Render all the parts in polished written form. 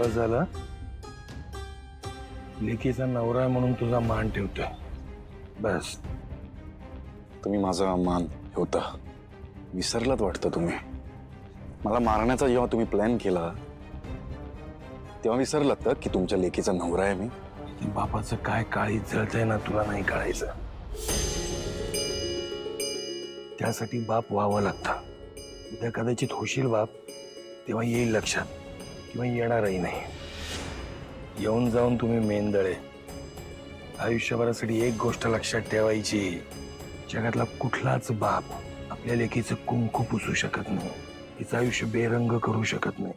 बस झाला. लेकीचा नवरा आहे म्हणून तुझा मान ठेवतोय बस. तुम्ही माझा मान ठेवता विसरलात वाटतं तुम्ही. मला मारण्याचा जेव्हा तुम्ही प्लॅन केला तेव्हा विसरलात का की तुमच्या लेकीचा नवरा आहे मी. बापाचं काय काळी जळतंय ना तुला नाही कळायचं. त्यासाठी बाप व्हावं लागतं. उद्या कदाचित होशील बाप तेव्हा येईल लक्षात किंवा येणारही नाही. येऊन जाऊन तुम्ही मेंदळे. आयुष्यभरासाठी एक गोष्ट लक्षात ठेवायची, जगातला कुठलाच बाप आपल्या लेकीचं कुंकू पुसू शकत नाही, तिचं आयुष्य बेरंग करू शकत नाही.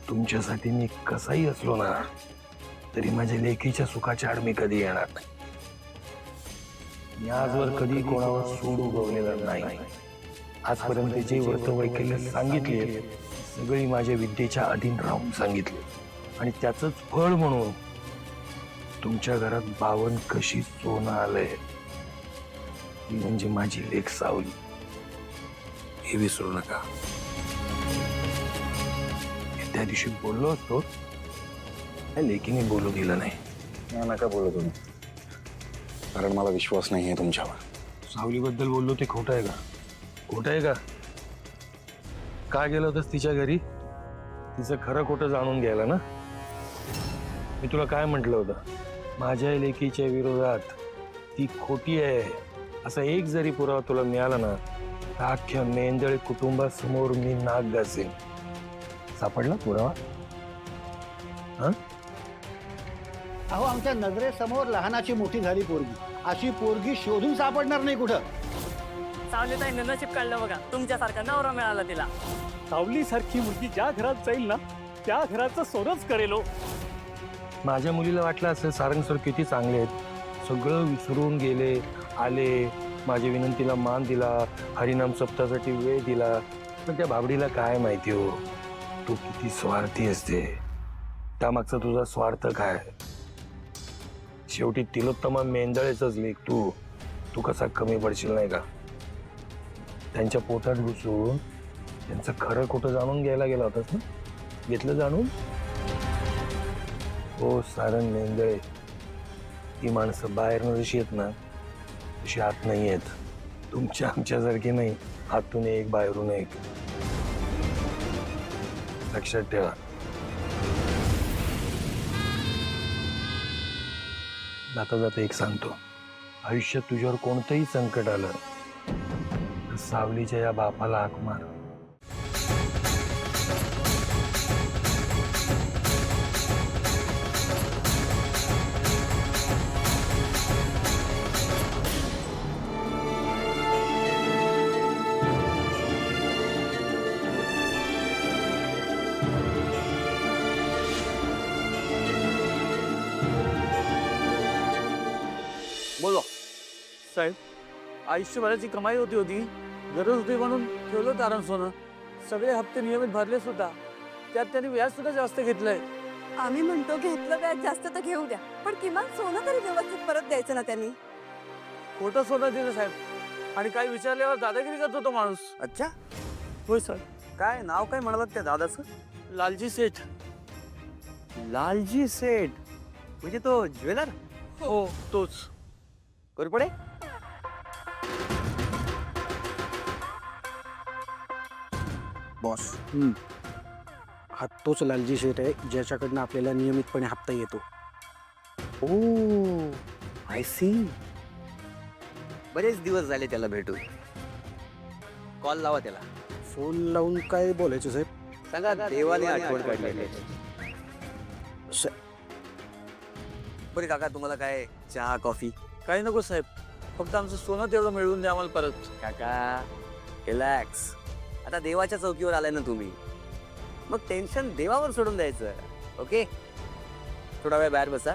तुमच्यासाठी मी कसाही असलो ना तरी माझ्या लेकीच्या सुखाच्या आड मी कधी येणार नाही. मी आजवर कधी कोणावर सूड उगवलेला नाही. आजपर्यंत जे व्रतवैकल्य सांगितले सगळी माझ्या विद्येच्या अधीन राहून सांगितले आणि त्याचंच फळ म्हणून तुमच्या घरात 52 कशी सोनं आलंय ती म्हणजे माझी लेक सावली. हे विसरू नका. त्या दिवशी बोललो असतो त्या लेकीने बोलू दिलं नाही. नका बोलू तुम्ही, कारण मला विश्वास नाही आहे तुमच्यावर. सावलीबद्दल बोललो ते खोटं आहे का? खोटं आहे का? का गेलं होतंस तिच्या घरी? तिचं खरं खोटं जाणून घ्यायला ना. मी तुला काय म्हटलं होतं, माझ्या लेकीच्या विरोधात ती खोटी आहे असा एक जरी पुरावा तुला मिळाला ना तर अख्ख्या मेंदळे कुटुंबासमोर मी नाक घासेन. सापडला पुरावा? हा? अहो, आमच्या नजरेसमोर लहानाची मोठी झाली पोरगी. अशी पोरगी शोधून सापडणार नाही कुठं. सावलीताईने नशीब काढलं बघा, तुमच्यासारखा नवरा मिळाला तिला. सावली सारखी मुलगी ज्या घरात जाईल ना त्या घराचं सोनच करेल. माझ्या मुलीला वाटलं असेल सारंग सर किती चांगले आहेत, सगळं विसरून गेले, आले, माझ्या विनंतीला मान दिला, हरिनाम सप्तासाठी वेळ दिला. पण त्या भाबडीला काय माहिती हो तू किती स्वार्थी असते. त्यामागचा तुझा स्वार्थ काय? शेवटी तिलोत्तमा मेंदळेच लेख तू कसा कमी पडशील नाही का? त्यांच्या पोटात घुसून त्यांचं खरं खोटं जाणून घ्यायला गेला होतास ना. घेतलं जाणून? हो सारंग मेंदळे, ती माणसं बाहेरनं जशी येत ना तशी आत नाही येत. तुमच्या आमच्यासारखी नाही, आतून एक बाहेरून एक. लक्षात ठेवा. जाता जाता एक सांगतो, आयुष्यात तुझ्यावर कोणतंही संकट आलं तर सावलीच्या या बापाला हाक मार. बोलो साहेब, आयुष्यभराची कमाई होती गरज होती म्हणून ठेवलं तारण सोनं. सगळे हप्ते नियमित भरले सुद्धा, त्यात त्यांनी व्याज सुद्धा जास्त घेतलंय. आम्ही म्हणतो घेतलं व्याज जास्त तर घेऊ द्या, पण किमान सोनं तरी व्यवस्थित परत द्यायचं ना त्यांनी. खोटं सोनं दिलं साहेब, आणि काही विचारल्यावर दादागिरी करतो तो माणूस. अच्छा, होय सर. काय नाव काय म्हणालात त्या दादाचं? लालजी सेठ. लालजी सेठ म्हणजे तो ज्वेलर? हो तोच. कोरपडे? बॉस, हा तोच लालजी शेठ आहे ज्याच्याकडनं आपल्याला नियमितपणे हप्ता येतो. ओ आय सी. बरेच दिवस झाले त्याला भेटून. कॉल लावा त्याला. फोन लावून काय बोलायचं साहेब? सांगा देवाने आठवण काढलेली. बरे काका, तुम्हाला काय चहा कॉफी? काही नको साहेब, फक्त आमचं सोनं तेवढं मिळवून द्या आम्हाला परत. काका रिलॅक्स. आता देवाच्या चौकीवर आलाय ना तुम्ही, मग टेन्शन देवावर सोडून द्यायचं. ओके, थोडा वेळ बाहेर बसा,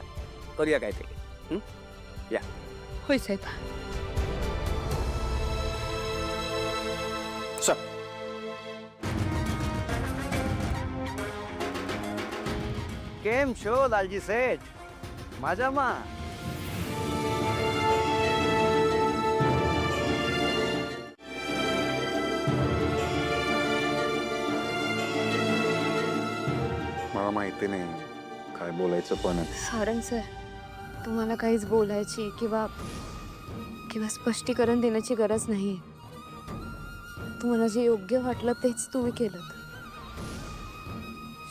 करूया काय ते. या. होय साहेब. केम शो लालजी सेठ, माझा मा. मला माहिती नाही काय बोलायचं पण आहे. सारंग सर, तुम्हाला काहीच बोलायची किंवा किंवा स्पष्टीकरण देण्याची गरज नाही. तुम्हाला जे योग्य वाटलं तेच तुम्ही केलं.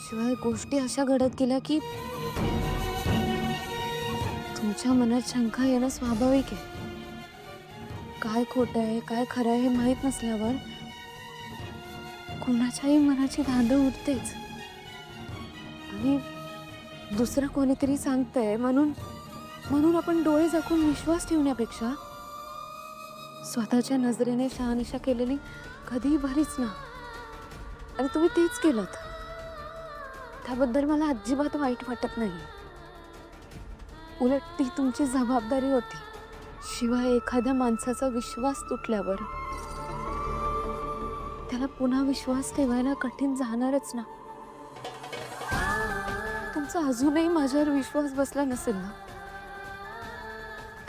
शिवाय गोष्टी अशा घडत गेल्या की तुमच्या मनात शंका येणं स्वाभाविक आहे. काय खोटं आहे काय खरं आहे हे माहीत नसल्यावर कुणाच्याही मनाची धांदळ उठतेच. आणि दुसरं कोणीतरी सांगतंय म्हणून आपण डोळे झाकून विश्वास ठेवण्यापेक्षा स्वतःच्या नजरेने शहानिशा केलेली कधीही बरीच ना. आणि तुम्ही तेच केलं. त्याबद्दल मला अजिबात वाईट वाटत नाही. उलट ती तुमची जबाबदारी होती. शिवाय एखाद्या माणसाचा विश्वास तुटल्यावर त्याला पुन्हा विश्वास ठेवायला कठीण जाणारच ना. तुमचा अजूनही माझ्यावर विश्वास बसला नसेल ना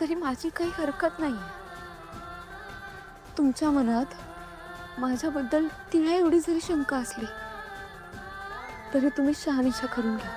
तरी माझी काही हरकत नाही. तुमच्या मनात माझ्याबद्दल तिला एवढी जरी शंका असली तरी तुम्ही शहानिशा करून घ्या.